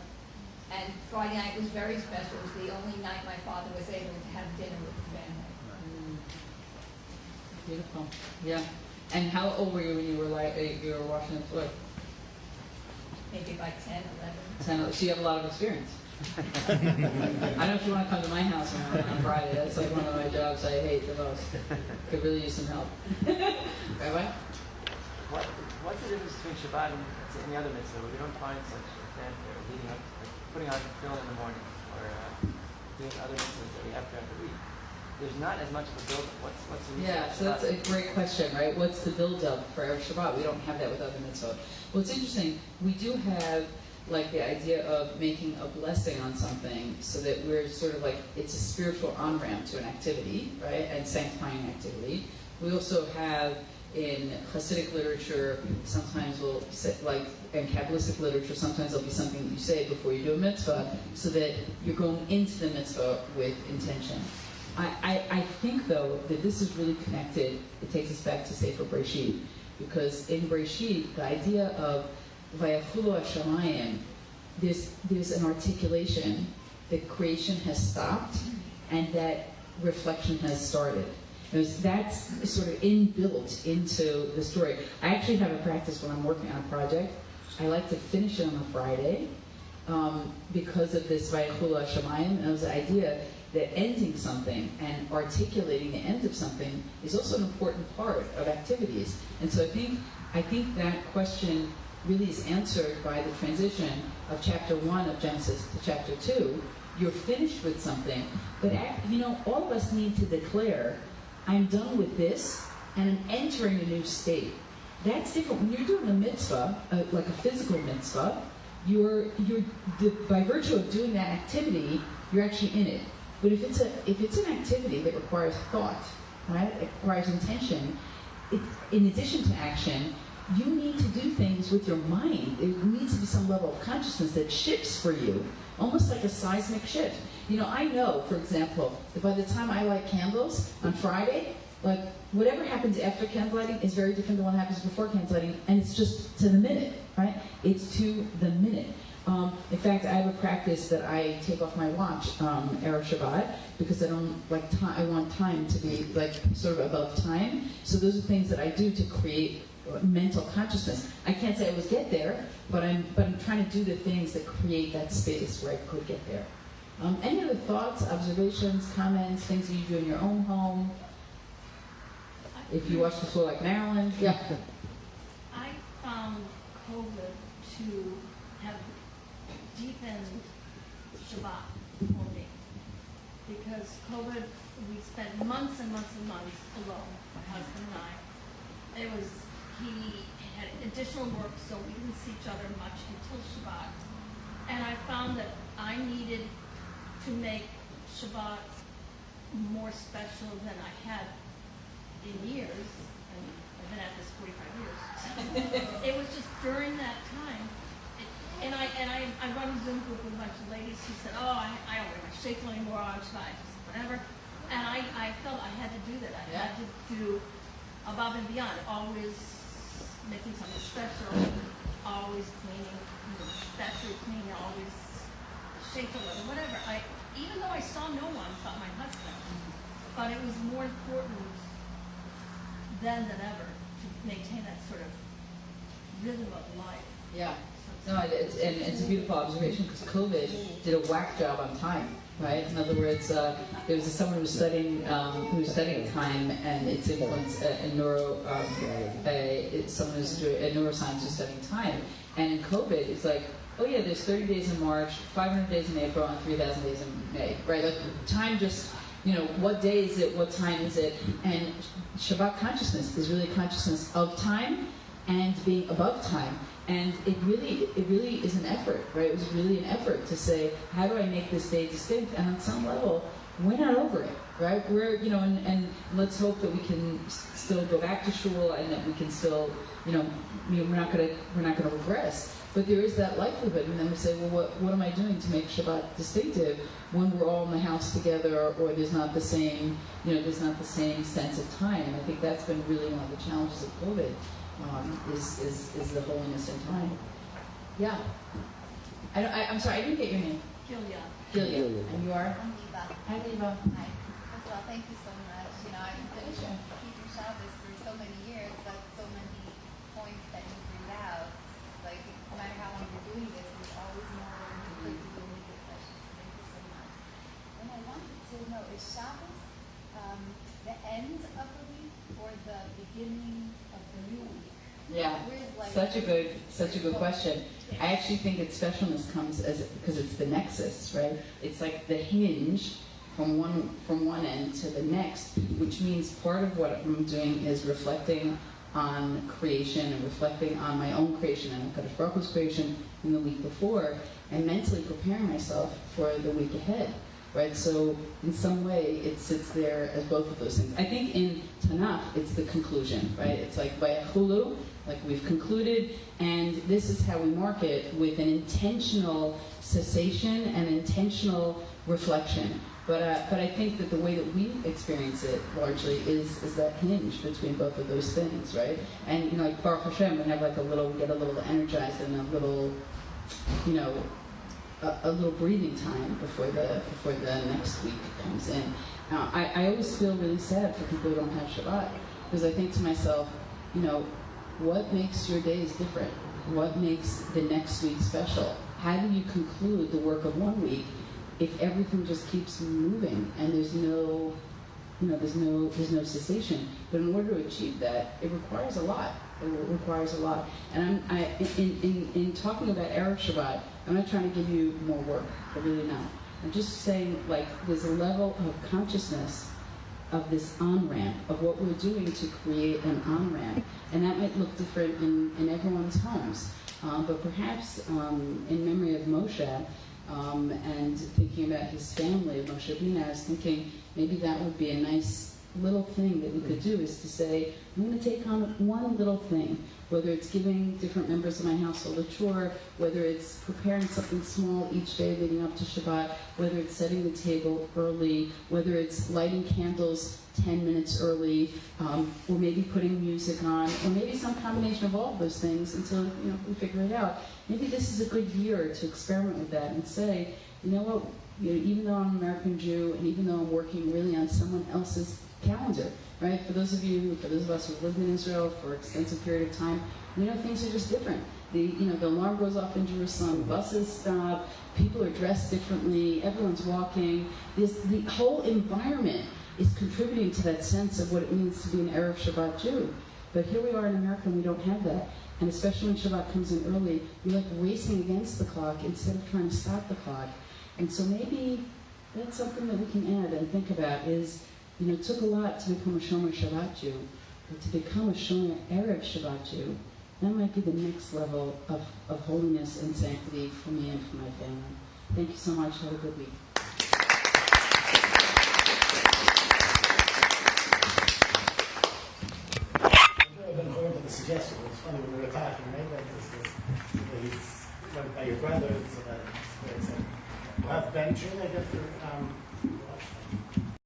H: And Friday night was very special. It was the only night my father was able to have dinner with the family.
F: Beautiful. Yeah. And how old were you when you were washing the floor?
H: Maybe by 10, 11.
F: 10. So you have a lot of experience. I don't know if you want to come to my house on Friday. That's like one of my jobs I hate the most. Could really use some help. Rabbi?
I: What's the difference between Shabbat and any other mitzvah where we don't find such a fanfare leading up, like putting on tefillin in the morning or doing other mitzvahs that we have throughout the week? There's not as much of a build-up. What's the reason?
F: Yeah, so that's a great question, right? What's the build-up for Erev Shabbat? We don't have that with other mitzvot. Well, it's interesting. We do have like the idea of making a blessing on something so that we're sort of like, it's a spiritual on-ramp to an activity, right? And sanctifying activity. We also have in Hasidic literature, sometimes we'll say, like, in Kabbalistic literature, sometimes there'll be something that you say before you do a mitzvah so that you're going into the mitzvah with intention. I think, though, that this is really connected. It takes us back to Sefer Breshit, because in Breshit, the idea of Vayachulu Hashamayim, there's an articulation that creation has stopped and that reflection has started. That's sort of inbuilt into the story. I actually have a practice when I'm working on a project. I like to finish it on a Friday because of this Vayachulu Hashamayim, and it was the idea that ending something and articulating the end of something is also an important part of activities. And so I think that question really is answered by the transition of chapter 1 of Genesis to chapter 2. You're finished with something, but all of us need to declare, I'm done with this, and I'm entering a new state. That's different. When you're doing a mitzvah, like a physical mitzvah, by virtue of doing that activity, you're actually in it. But if it's an activity that requires thought, right? It requires intention. In addition to action, you need to do things with your mind. There needs to be some level of consciousness that shifts for you, almost like a seismic shift. I know, for example, that by the time I light candles on Friday, like whatever happens after candlelighting is very different than what happens before candlelighting, and it's just to the minute, right? It's to the minute. In fact, I have a practice that I take off my watch Erev Shabbat because I don't like time. I want time to be like sort of above time. So those are things that I do to create mental consciousness. I can't say I always get there, but I'm trying to do the things that create that space where I could get there. Any other thoughts, observations, comments, things that you do in your own home? If you watch the floor like Marilyn, yeah.
J: I found COVID to have deepened Shabbat for me. Because COVID, we spent months and months and months alone, my husband and I. He had additional work, so we didn't see each other much until Shabbat. And I found that I needed to make Shabbat more special than I had in years. And I've been at this 45 years. It was just during that time. And I run a Zoom group with a bunch of ladies who said, oh, I don't wear my sheitel anymore on Shabbat, just whatever. And I felt I had to do that. I had to do above and beyond, always making something special, always cleaning, especially cleaning, always sheitel or whatever. Even though I saw no one but my husband, but it was more important then than ever to maintain that sort of rhythm of life.
F: Yeah. No, it's a beautiful observation because COVID did a whack job on time, right? In other words, there was someone who was studying time and its influence someone who's doing neuroscience who's studying time, and in COVID, it's like, oh yeah, there's 30 days in March, 500 days in April, and 3,000 days in May, right? Like time just, what day is it? What time is it? And Shabbat consciousness is really consciousness of time and being above time. And it really is an effort, right? It was really an effort to say, how do I make this day distinct? And on some level, we're not over it. right? We're, and let's hope that we can still go back to shul and that we can still, we're not gonna regress. But there is that likelihood, and then we say, well, what am I doing to make Shabbat distinctive when we're all in the house together, or there's not the same, there's not the same sense of time? And I think that's been really one of the challenges of COVID, is the holiness in time. Yeah. I'm sorry, I didn't get your name. Gilia. And you are?
K: I'm Eva.
F: Hi, Eva.
K: Hi. First of all, thank you so much. I've been keeping Shabbos for so many years, but so many points that you bring out. Like, no matter how long you're doing this, there's always more to put to the week, especially. So thank you so much. And I wanted to know, is Shabbos the end of the week or the beginning of the new week?
F: Yeah, such a good question. I actually think its specialness comes because it's the nexus, right? It's like the hinge from one end to the next, which means part of what I'm doing is reflecting on creation and reflecting on my own creation and Kadosh Baruch Hu's creation in the week before, and mentally preparing myself for the week ahead. Right, so in some way it sits there as both of those things. I think in Tanakh it's the conclusion, right? It's like Vayachulu, like we've concluded, and this is how we mark it, with an intentional cessation and intentional reflection. But I think that the way that we experience it largely is that hinge between both of those things, right? And like Baruch Hashem, we have we get a little energized and a little, a little breathing time before the next week comes in. Now, I always feel really sad for people who don't have Shabbat, because I think to myself, what makes your days different? What makes the next week special? How do you conclude the work of one week if everything just keeps moving and there's no cessation? But in order to achieve that, it requires a lot. It requires a lot. And in talking about Erev Shabbat, I'm not trying to give you more work. I really not. I'm just saying, there's a level of consciousness of this on-ramp, of what we're doing to create an on-ramp. And that might look different in everyone's homes. But perhaps in memory of Moshe, and thinking about his family of Moshe Rabbeinu, I was thinking maybe that would be a nice little thing that we could do, is to say, I'm going to take on one little thing, whether it's giving different members of my household a chore, whether it's preparing something small each day leading up to Shabbat, whether it's setting the table early, whether it's lighting candles 10 minutes early, or maybe putting music on, or maybe some combination of all of those things until we figure it out. Maybe this is a good year to experiment with that and say, what, even though I'm an American Jew, and even though I'm working really on someone else's calendar, right? For those of us who've lived in Israel for an extensive period of time, things are just different. The alarm goes off in Jerusalem, buses stop, people are dressed differently, everyone's walking. The whole environment is contributing to that sense of what it means to be an Erev Shabbat Jew. But here we are in America, and we don't have that. And especially when Shabbat comes in early, we're like racing against the clock instead of trying to stop the clock. And so maybe that's something that we can add and think about is, it took a lot to become a Shomer Shabbat Jew, but to become a Shomer Erev Shabbat Jew, that might be the next level of holiness and sanctity for me and for my family. Thank you so much. Have a good week.
A: I've been going to the suggestion. It was funny when we were talking, right? By your brother, so that it's a left benching, I guess,